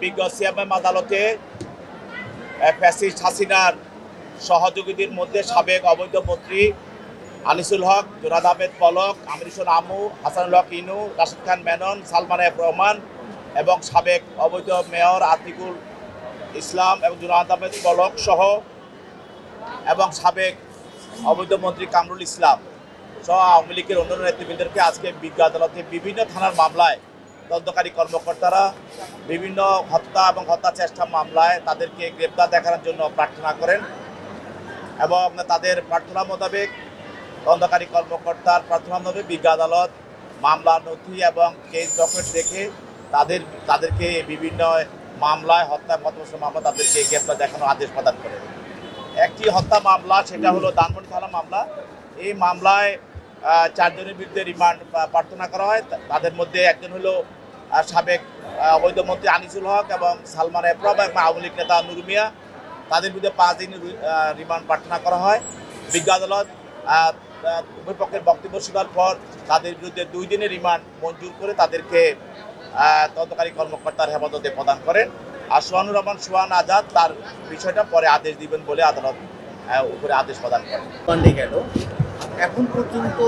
বিজ্ঞ সিএমএম আদালতে ফ্যাসিস্ট হাসিনার সহযোগীদের মধ্যে সাবেক অবৈধ মন্ত্রী আনিসুল হক, জুনায়েদ আহমেদ পলক, আমির হোসেন আমু, হাসানুল হক ইনু, রাশিদ খান মেনন, সালমান এফ রহমান এবং সাবেক অবৈধ মেয়র আতিকুল ইসলাম এবং জুনায়েদ আহমেদ পলক সহ এবং সাবেক অবৈধ মন্ত্রী কামরুল ইসলাম সহ আওয়ামী লীগের অন্যান্য নেতৃবৃন্দকে আজকে বিজ্ঞ আদালতে বিভিন্ন থানার মামলায় তদন্তকারী কর্মকর্তারা বিভিন্ন হত্যা এবং হত্যা চেষ্টা মামলায় তাদেরকে গ্রেপ্তার দেখানোর জন্য প্রার্থনা করেন এবং তাদের প্রার্থনা মোতাবেক তদন্তকারী কর্মকর্তার প্রার্থনা মোতাবেক বিজ্ঞ আদালত মামলার নথি এবং কেস ডকুমেন্ট দেখে তাদেরকে বিভিন্ন মামলায় হত্যা মামলা তাদেরকে গ্রেপ্তার দেখানোর আদেশ প্রদান করে। একটি হত্যা মামলা, সেটা হলো ধানমন্ডি থানা মামলা। এই মামলায় 4 জনের বিরুদ্ধে রিমান্ড প্রার্থনা করা হয়। তাদের মধ্যে একজন হলো সাবেক অবৈধ মন্ত্রী আনিসুল হক এবং সালমান এফ রহমান এবং আওয়ামী লীগ নেতা নুর মিয়া। তাদের বিরুদ্ধে 5 দিন রিমান্ড প্রার্থনা করা হয়। বিজ্ঞ আদালত উভয় পক্ষের বক্তব্য শোনার পর তাদের বিরুদ্ধে 2 দিনের রিমান্ড মঞ্জুর করে তাদেরকে তদন্তকারী কর্মকর্তার হেফাজতে প্রদান করেন। আর সোহানুর রহমান সোহান আজাদ তার বিষয়টা পরে আদেশ দিবেন বলে আদালত উপরে আদেশ প্রদান করেন। এখন পর্যন্ত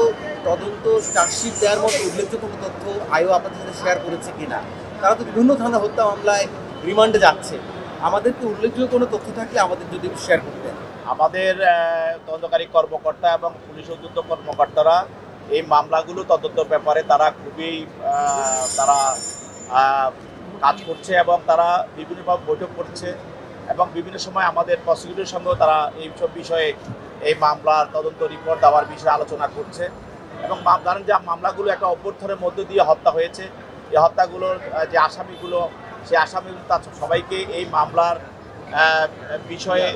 তদন্ত চার্জশিট দেওয়ার মতো উল্লেখযোগ্য কোনো তথ্য আইও আপনাদের সাথে শেয়ার করেছে কিনা? তারা তো বিভিন্ন থানা হত্যা মামলায় রিমান্ডে যাচ্ছে। আমাদেরকে উল্লেখযোগ্য কোনো তথ্য থাকলে আমাদের যদি শেয়ার করতেন। আমাদের তদন্তকারী কর্মকর্তা এবং পুলিশ উদ্যুক্ত কর্মকর্তারা এই মামলাগুলো তদন্তের ব্যাপারে তারা খুবই কাজ করছে এবং তারা বিভিন্নভাবে বৈঠক করছে এবং বিভিন্ন সময় আমাদের প্রসিকিউটরের সঙ্গেও তারা এই সব বিষয়ে এই মামলার তদন্ত রিপোর্ট দেওয়ার বিষয়ে আলোচনা করছে এবং জানেন যে মামলাগুলো একটা অভ্যর্থনের মধ্য দিয়ে হত্যা হয়েছে। এই হত্যাগুলোর যে আসামিগুলো, সেই আসামিগুলো তার সবাইকে এই মামলার বিষয়ে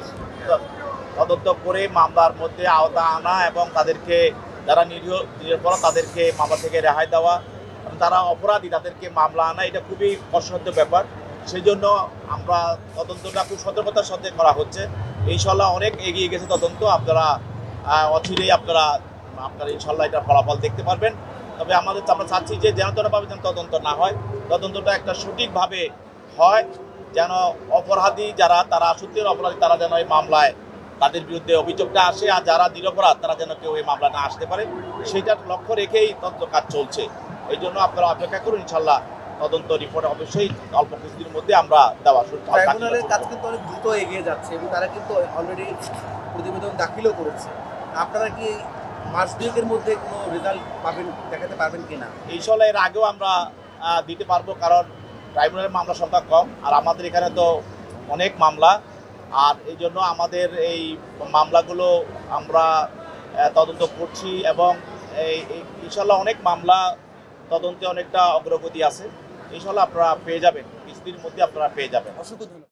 তদন্ত করে মামলার মধ্যে আওতা আনা এবং তাদেরকে যারা নিরপরাধ তাদেরকে মামলা থেকে রেহাই দেওয়া, তারা অপরাধী তাদেরকে মামলা আনা, এটা খুবই কষ্টসাধ্য ব্যাপার। সেই জন্য আমরা তদন্তটা খুব সতর্কতার সাথে করা হচ্ছে। ইনশাল্লাহ অনেক এগিয়ে গেছে তদন্ত। আপনারা অচিরেই আপনারা ইনশাল্লাহ এটার ফলাফল দেখতে পারবেন। তবে আমরা চাচ্ছি যে যেন যেন তদন্ত না হয়, তদন্তটা একটা সঠিকভাবে হয়, যেন অপরাধী যারা তারা সত্যির অপরাধী তারা যেন এই মামলায় তাদের বিরুদ্ধে অভিযোগটা আসে, আর যারা নিরপরাধ তারা যেন কেউ এই মামলা না আসতে পারে, সেইটার লক্ষ্য রেখেই তদন্ত কাজ চলছে। এই জন্য আপনারা অপেক্ষা করুন, ইনশাল্লাহ তদন্ত রিপোর্ট অবশ্যই অল্প কিছুদিনের মধ্যে আমরা দেওয়া শুরু করব। ট্রাইব্যুনালের কাজ কিন্তু অনেক দ্রুত এগিয়ে যাচ্ছে এবং তারা কিন্তু অলরেডি প্রতিবেদন দাখিলও করেছে। আপনারা কি মাস দুয়েকের মধ্যে কোনো রেজাল্ট দেখাতে পারবেন কিনা? ইনশাল্লাহ এর আগেও আমরা দিতে পারবো, কারণ ট্রাইব্যুনালের মামলা সংখ্যা কম আর আমাদের এখানে তো অনেক মামলা, আর এই জন্য আমাদের এই মামলাগুলো আমরা তদন্ত করছি এবং ইনশাল্লাহ অনেক মামলা তদন্তে অনেকটা অগ্রগতি আছে। ইনশাল্লাহ আপনারা পেয়ে যাবেন, কিছুদিনের মধ্যে আপনারা পেয়ে যাবেন। অসংখ্য ধন্যবাদ।